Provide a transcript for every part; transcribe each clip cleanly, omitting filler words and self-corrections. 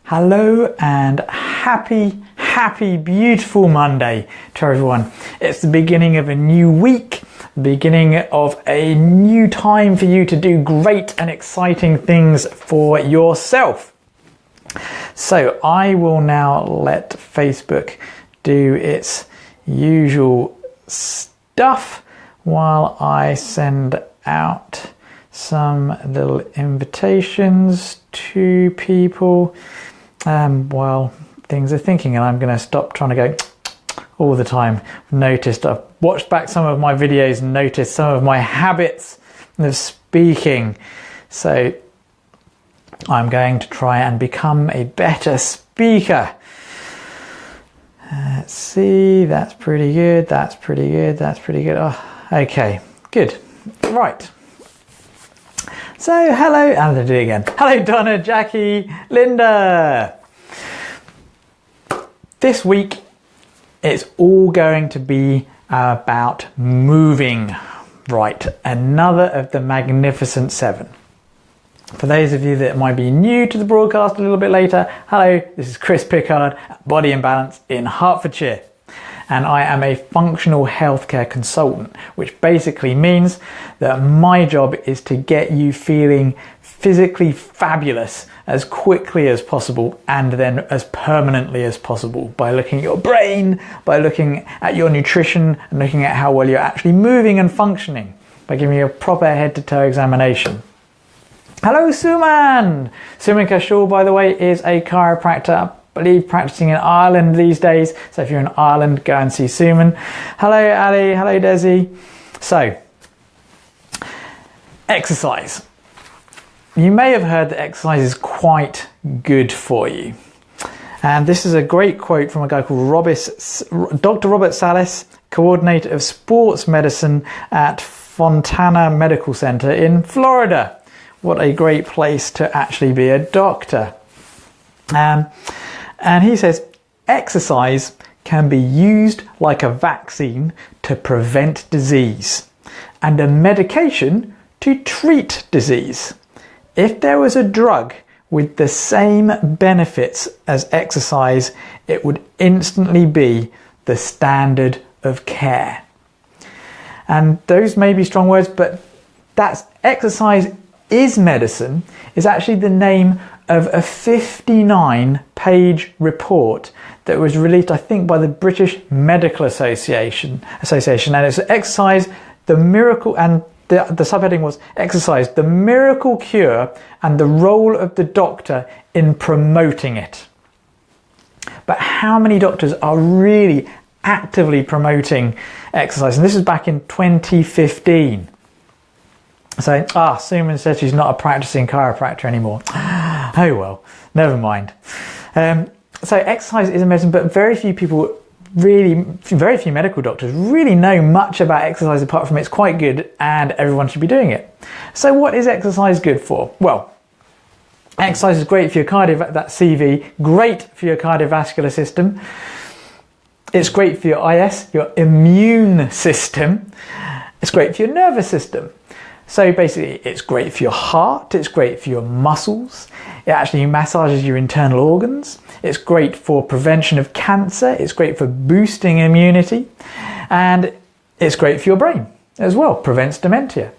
Hello and happy, beautiful Monday to everyone. It's the beginning of a new week, the beginning of a new time for you to do great and exciting things for yourself. So I will now let Facebook do its usual stuff while I send out some little invitations to people while things are thinking, and I'm going to stop trying to go all the time. I've watched back some of my videos and noticed some of my habits of speaking, so I'm going to try and become a better speaker. Let's see, that's pretty good, that's pretty good. Oh, okay, good, right. So hello, and I'll do it again. Hello Donna, Jackie, Linda. This week it's all going to be about moving. Right, another of the Magnificent Seven. For those of you that might be new to the broadcast a little bit later, hello, this is Chris Pickard at Body and Balance in Hertfordshire. And I am a functional healthcare consultant, which basically means that my job is to get you feeling physically fabulous as quickly as possible and then as permanently as possible by looking at your brain, by looking at your nutrition and looking at how well you're actually moving and functioning, by giving you a proper head-to-toe examination. Hello Suman! Suman Kashul, by the way, is a chiropractor, I believe practicing in Ireland these days, so if you're in Ireland, go and see Suman. Hello Ali, hello Desi. So, exercise. You may have heard that exercise is quite good for you. And this is a great quote from a guy called Dr. Robert Salas, coordinator of sports medicine at Fontana Medical Center in Florida. What a great place to actually be a doctor. And he says, exercise can be used like a vaccine to prevent disease and a medication to treat disease. If there was a drug with the same benefits as exercise, it would instantly be the standard of care. And those may be strong words, but that's exercise is medicine is actually the name of a 59-page report that was released, I think, by the British Medical Association, and it's exercise, the miracle, and the subheading was exercise, the miracle cure and the role of the doctor in promoting it. But how many doctors are really actively promoting exercise? And this is back in 2015. So, Suman said she's not a practicing chiropractor anymore. Oh well, never mind. So exercise is a medicine, but very few medical doctors really know much about exercise apart from it's quite good and everyone should be doing it. So what is exercise good for? Well, exercise is great for your great for your cardiovascular system. It's great for your IS, your immune system. It's great for your nervous system. So basically, it's great for your heart, it's great for your muscles, it actually massages your internal organs, it's great for prevention of cancer, it's great for boosting immunity, and it's great for your brain as well, prevents dementia.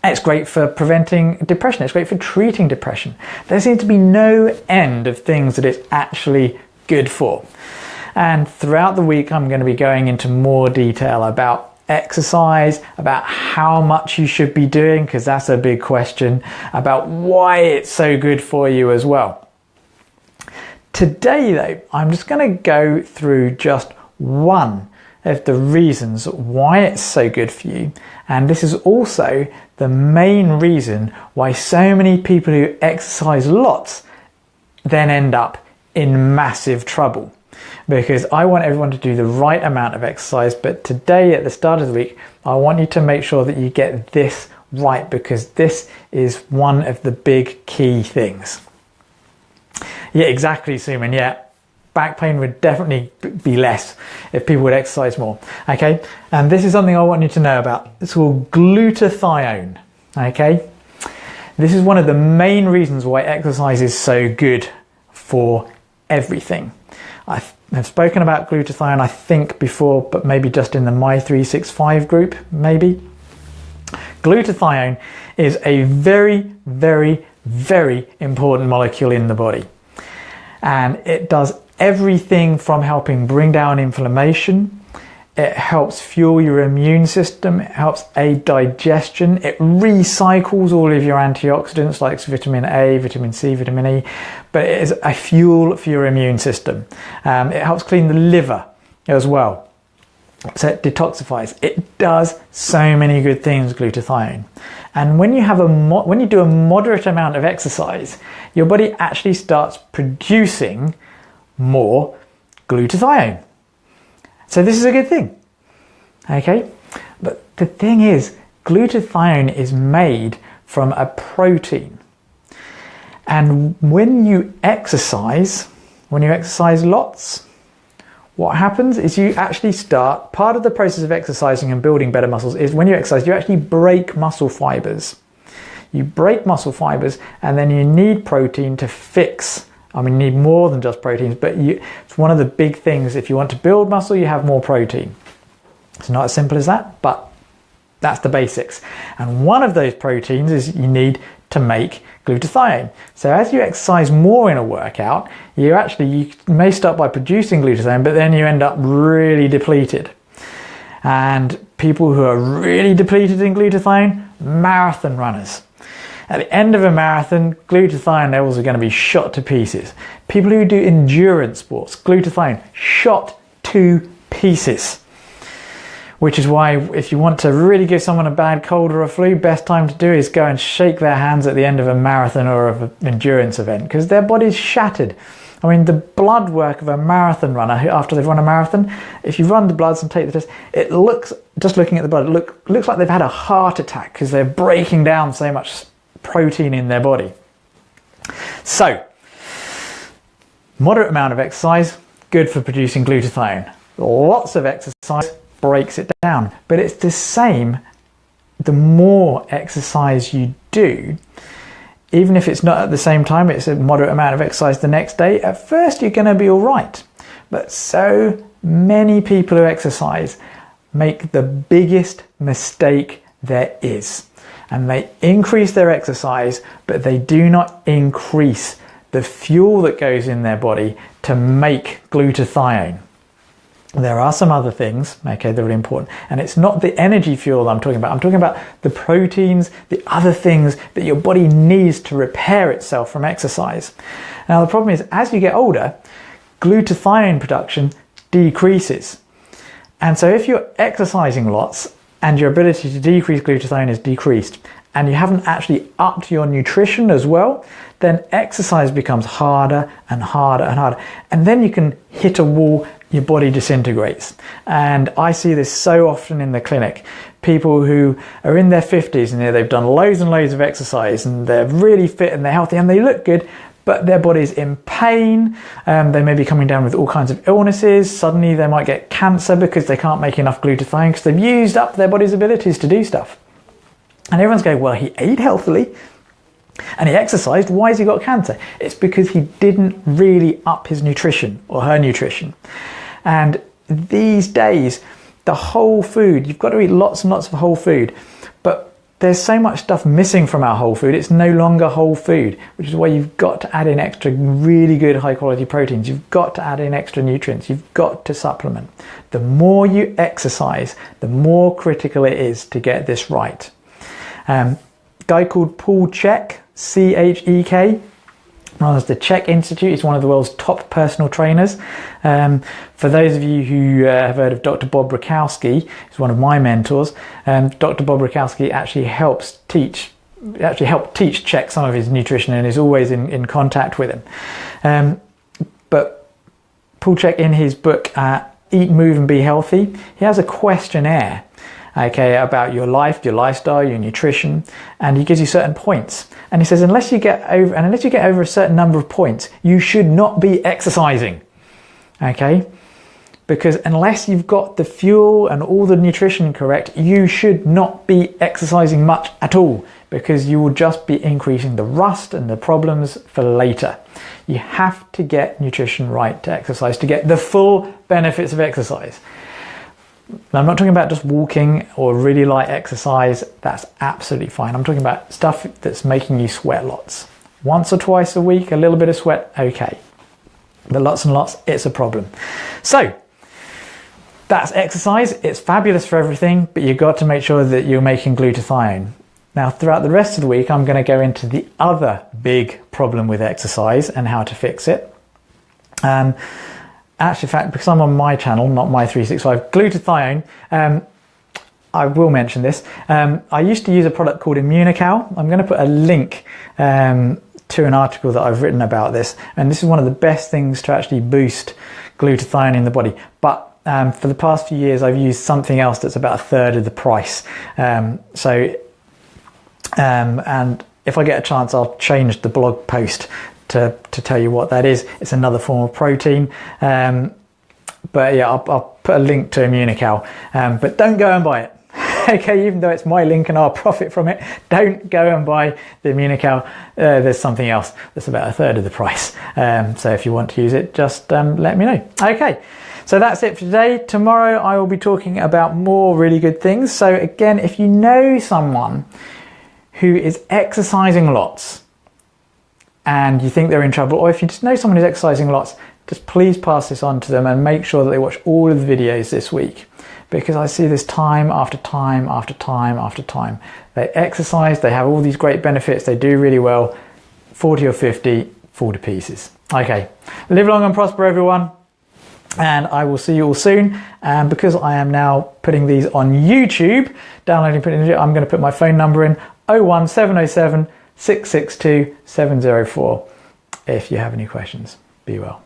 It's great for preventing depression, it's great for treating depression. There seems to be no end of things that it's actually good for. And throughout the week, I'm going to be going into more detail about exercise, about how much you should be doing, because that's a big question, about why it's so good for you as well. Today though, I'm just going to go through just one of the reasons why it's so good for you, and this is also the main reason why so many people who exercise lots then end up in massive trouble. Because I want everyone to do the right amount of exercise, but today at the start of the week I want you to make sure that you get this right, because this is one of the big key things. Yeah, exactly, Suman. Yeah, back pain would definitely be less if people would exercise more. Okay, and this is something I want you to know about. It's called glutathione. Okay, this is one of the main reasons why exercise is so good for everything. I've spoken about glutathione, I think, before, but maybe just in the My365 group, maybe. Glutathione is a very, very, very important molecule in the body. And it does everything from helping bring down inflammation. It helps fuel your immune system. It helps aid digestion. It recycles all of your antioxidants like vitamin A, vitamin C, vitamin E. But it is a fuel for your immune system. It helps clean the liver as well. So it detoxifies. It does so many good things, glutathione. And when you have when you do a moderate amount of exercise, your body actually starts producing more glutathione. So this is a good thing, okay? But the thing is, glutathione is made from a protein. And when you exercise lots, what happens is you actually start, part of the process of exercising and building better muscles is when you exercise, you actually break muscle fibers. You break muscle fibers and then you need protein to fix. I mean, you need more than just proteins, but it's one of the big things. If you want to build muscle, you have more protein. It's not as simple as that, but that's the basics. And one of those proteins is you need to make glutathione. So as you exercise more in a workout, you may start by producing glutathione, but then you end up really depleted. And people who are really depleted in glutathione, marathon runners. At the end of a marathon, glutathione levels are going to be shot to pieces. People who do endurance sports, glutathione shot to pieces. Which is why if you want to really give someone a bad cold or a flu, best time to do is go and shake their hands at the end of a marathon or of an endurance event, because their body's shattered. I mean, the blood work of a marathon runner after they've run a marathon, if you run the bloods and take the test, it looks, just looking at the blood, it looks like they've had a heart attack because they're breaking down so much protein in their body. So, moderate amount of exercise, good for producing glutathione. Lots of exercise breaks it down. But it's the same, the more exercise you do, even if it's not at the same time, it's a moderate amount of exercise the next day, at first you're going to be all right. But so many people who exercise make the biggest mistake there is. And they increase their exercise, but they do not increase the fuel that goes in their body to make glutathione. There are some other things, okay, that are really important. And it's not the energy fuel I'm talking about. I'm talking about the proteins, the other things that your body needs to repair itself from exercise. Now, the problem is, as you get older, glutathione production decreases. And so if you're exercising lots, and your ability to decrease glutathione is decreased, and you haven't actually upped your nutrition as well, then exercise becomes harder and harder and harder. And then you can hit a wall, your body disintegrates. And I see this so often in the clinic. People who are in their 50s and they've done loads and loads of exercise and they're really fit and they're healthy and they look good, but their body's in pain. They may be coming down with all kinds of illnesses. Suddenly they might get cancer because they can't make enough glutathione because they've used up their body's abilities to do stuff. And everyone's going, well, he ate healthily and he exercised. Why has he got cancer? It's because he didn't really up his nutrition or her nutrition. And these days, the whole food, you've got to eat lots and lots of whole food. But there's so much stuff missing from our whole food, it's no longer whole food, which is why you've got to add in extra really good high quality proteins. You've got to add in extra nutrients. You've got to supplement. The more you exercise, the more critical it is to get this right. Guy called Paul Chek, C-H-E-K, runs the Chek Institute. He's one of the world's top personal trainers. For those of you who have heard of Dr. Bob Rakowski, he's one of my mentors. Dr. Bob Rakowski actually helped teach Chek some of his nutrition and is always in contact with him. But Paul Chek, in his book, Eat, Move and Be Healthy, he has a questionnaire, okay, about your life, your lifestyle, your nutrition, and he gives you certain points. And he says, unless you get over a certain number of points, you should not be exercising, okay? Because unless you've got the fuel and all the nutrition correct, you should not be exercising much at all, because you will just be increasing the rust and the problems for later. You have to get nutrition right to exercise to get the full benefits of exercise. Now, I'm not talking about just walking or really light exercise. That's absolutely fine. I'm talking about stuff that's making you sweat lots. Once or twice a week, a little bit of sweat, okay. But lots and lots, it's a problem. So that's exercise. It's fabulous for everything, but you've got to make sure that you're making glutathione. Now, throughout the rest of the week, I'm going to go into the other big problem with exercise and how to fix it. Actually, in fact, because I'm on my channel, not my 365, glutathione, I will mention this. I used to use a product called Immunical. I'm going to put a link to an article that I've written about this. And this is one of the best things to actually boost glutathione in the body. But for the past few years, I've used something else that's about a third of the price. And if I get a chance, I'll change the blog post to tell you what that is. It's another form of protein. But yeah, I'll put a link to Immunical. But don't go and buy it. Okay, even though it's my link and I'll profit from it, don't go and buy the Immunical. There's something else that's about a third of the price. So if you want to use it, just let me know. Okay, so that's it for today. Tomorrow I will be talking about more really good things. So again, if you know someone who is exercising lots and you think they're in trouble, or if you just know someone who's exercising lots, just please pass this on to them and make sure that they watch all of the videos this week. Because I see this time after time after time after time. They exercise, they have all these great benefits, they do really well, 40 or 50, fall to pieces. Okay, live long and prosper everyone, and I will see you all soon. And because I am now putting these on YouTube, I'm going to put my phone number in, 01707 662 704. If you have any questions, be well.